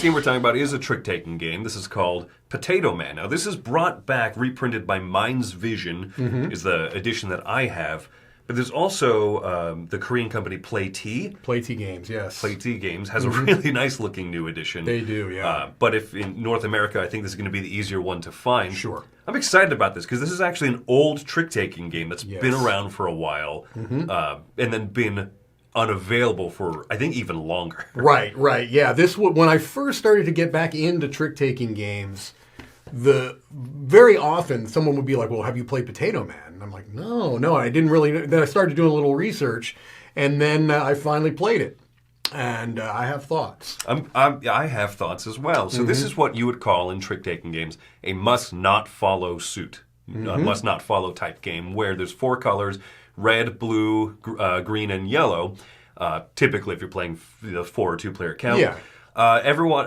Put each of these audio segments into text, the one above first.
game we're talking about is a trick-taking game. This is called Potato Man. Now, this is brought back, reprinted by Mind's Vision, is the edition that I have. But there's also the Korean company Play-T. Play-T Games, yes. Play-T Games has a really nice-looking new edition. They do, yeah. But if in North America, I think this is going to be the easier one to find. Sure. I'm excited about this because this is actually an old trick-taking game that's been around for a while and then been unavailable for, I think, even longer. Right. Yeah, when I first started to get back into trick-taking games, very often someone would be like, well, have you played Potato Man? And I'm like, no, I didn't really. Then I started doing a little research, and then I finally played it. And I have thoughts. I have thoughts as well. So this is what you would call in trick-taking games a must-not-follow suit. Must-not-follow type game where there's 4 colors, red, blue, green, and yellow. Typically, if you're playing the 4 or 2-player count. Yeah.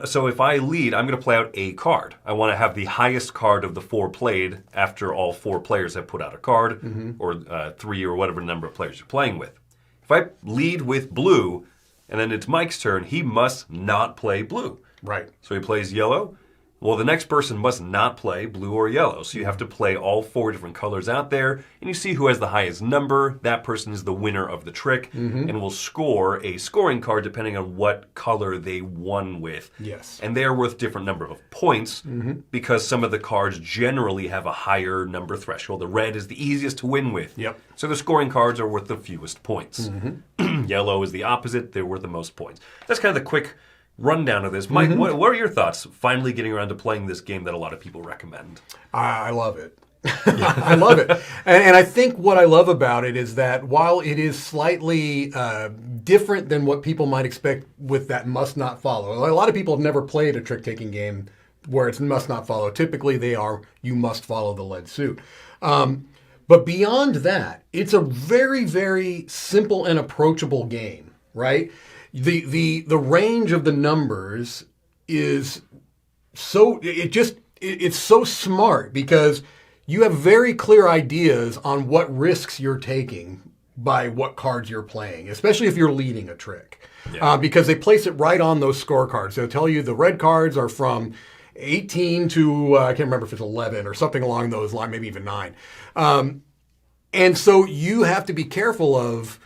So if I lead, I'm going to play out a card. I want to have the highest card of the 4 played after all 4 players have put out a card, or 3 or whatever number of players you're playing with. If I lead with blue, and then it's Mike's turn, he must not play blue. Right. So he plays yellow. Well, the next person must not play blue or yellow. So you have to play all 4 different colors out there, and you see who has the highest number. That person is the winner of the trick, and will score a scoring card depending on what color they won with. Yes. And they're worth different number of points because some of the cards generally have a higher number threshold. The red is the easiest to win with. Yep. So the scoring cards are worth the fewest points. Yellow is the opposite. They're worth the most points. That's kind of the quick rundown of this. Mike, what are your thoughts finally getting around to playing this game that a lot of people recommend? I love it. I love it. And I think what I love about it is that while it is slightly different than what people might expect with that must not follow, a lot of people have never played a trick-taking game where it's must not follow. Typically they are you must follow the lead suit. But beyond that, it's a very, very simple and approachable game, right? The range of the numbers is so it's so smart because you have very clear ideas on what risks you're taking by what cards you're playing, especially if you're leading a trick. Yeah. Because they place it right on those scorecards. They'll tell you the red cards are from 18 to, I can't remember if it's 11 or something along those lines, maybe even 9. And so you have to be careful of,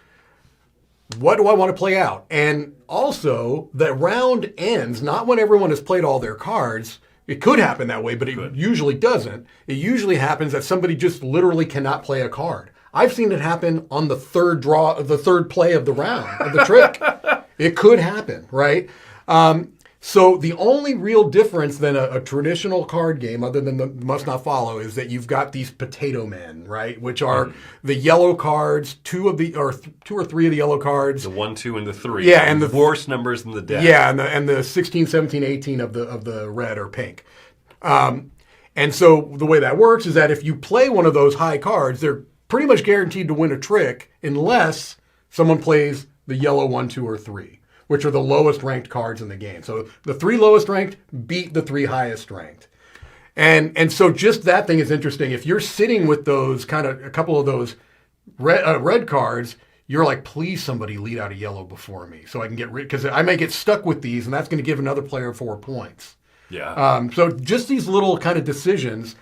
what do I want to play out? And also, the round ends not when everyone has played all their cards. It could happen that way, but it usually doesn't. It usually happens that somebody just literally cannot play a card. I've seen it happen on the third play of the round, of the trick. It could happen, right? So the only real difference than a traditional card game, other than the must not follow, is that you've got these potato men, right? Which are the yellow cards, 2 or 3 of the yellow cards. The 1, 2, and the 3. Yeah, and the worst numbers in the deck. Yeah, and the 16, 17, 18 of the red or pink. And so the way that works is that if you play one of those high cards, they're pretty much guaranteed to win a trick unless someone plays the yellow 1, 2, or 3. Which are the lowest ranked cards in the game. So the 3 lowest ranked beat the 3 highest ranked. And so just that thing is interesting. If you're sitting with those a couple of those red cards, you're like, please somebody lead out a yellow before me so I can get rid, because I may get stuck with these and that's going to give another player 4 points. Yeah. So just these little kind of decisions,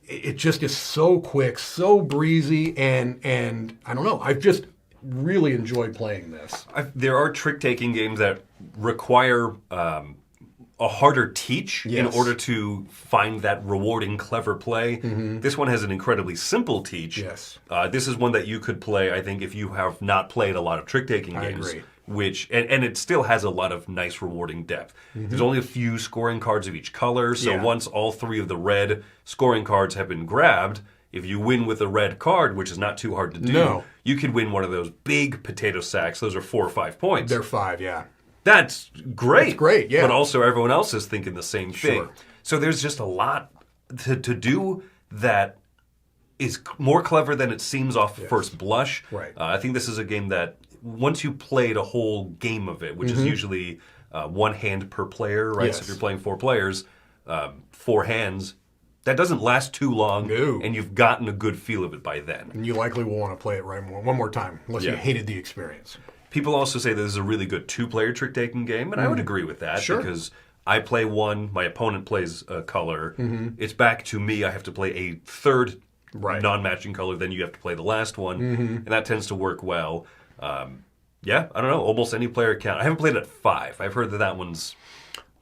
it just is so quick, so breezy, and I don't know, I've just really enjoyed playing this. There are trick-taking games that require a harder teach in order to find that rewarding, clever play. This one has an incredibly simple teach. Yes. This is one that you could play, I think, if you have not played a lot of trick-taking games. I agree. And it still has a lot of nice, rewarding depth. There's only a few scoring cards of each color, so once all 3 of the red scoring cards have been grabbed, if you win with a red card, which is not too hard to do, you could win one of those big potato sacks. Those are 4 or 5 points. They're 5, yeah. That's great. That's great, yeah. But also everyone else is thinking the same thing. So there's just a lot to do that is more clever than it seems off first blush. Right. I think this is a game that once you played a whole game of it, which is usually 1 hand per player, right? Yes. So if you're playing 4 players, 4 hands, that doesn't last too long, and you've gotten a good feel of it by then. And you likely will want to play it one more time, unless you hated the experience. People also say that this is a really good 2-player trick-taking game, and I would agree with that, because I play one, my opponent plays a color. Mm-hmm. It's back to me. I have to play a third Right. non-matching color. Then you have to play the last one, and that tends to work well. Yeah, I don't know. Almost any player can. I haven't played it at 5. I've heard that one's.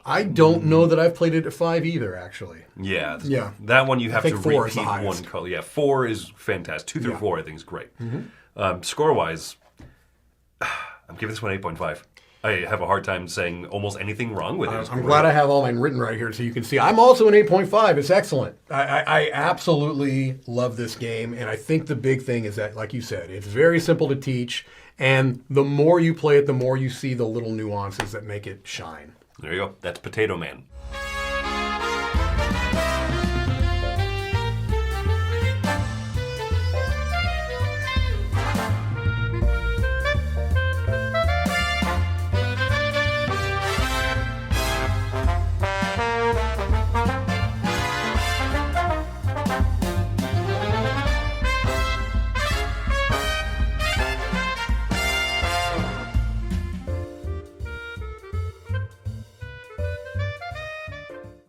I don't know that I've played it at 5 either, actually. Yeah. Yeah. That one you have to think 4 is the repeat one highest. color. Yeah, 4 is fantastic. 2 through 4 I think is great. Score-wise, I'm giving this one 8.5. I have a hard time saying almost anything wrong with it. It's I'm great. glad I have all mine written right here so you can see. I'm also an 8.5. It's excellent. I absolutely love this game, and I think the big thing is that, like you said, it's very simple to teach, and the more you play it, the more you see the little nuances that make it shine. There you go. That's Potato Man.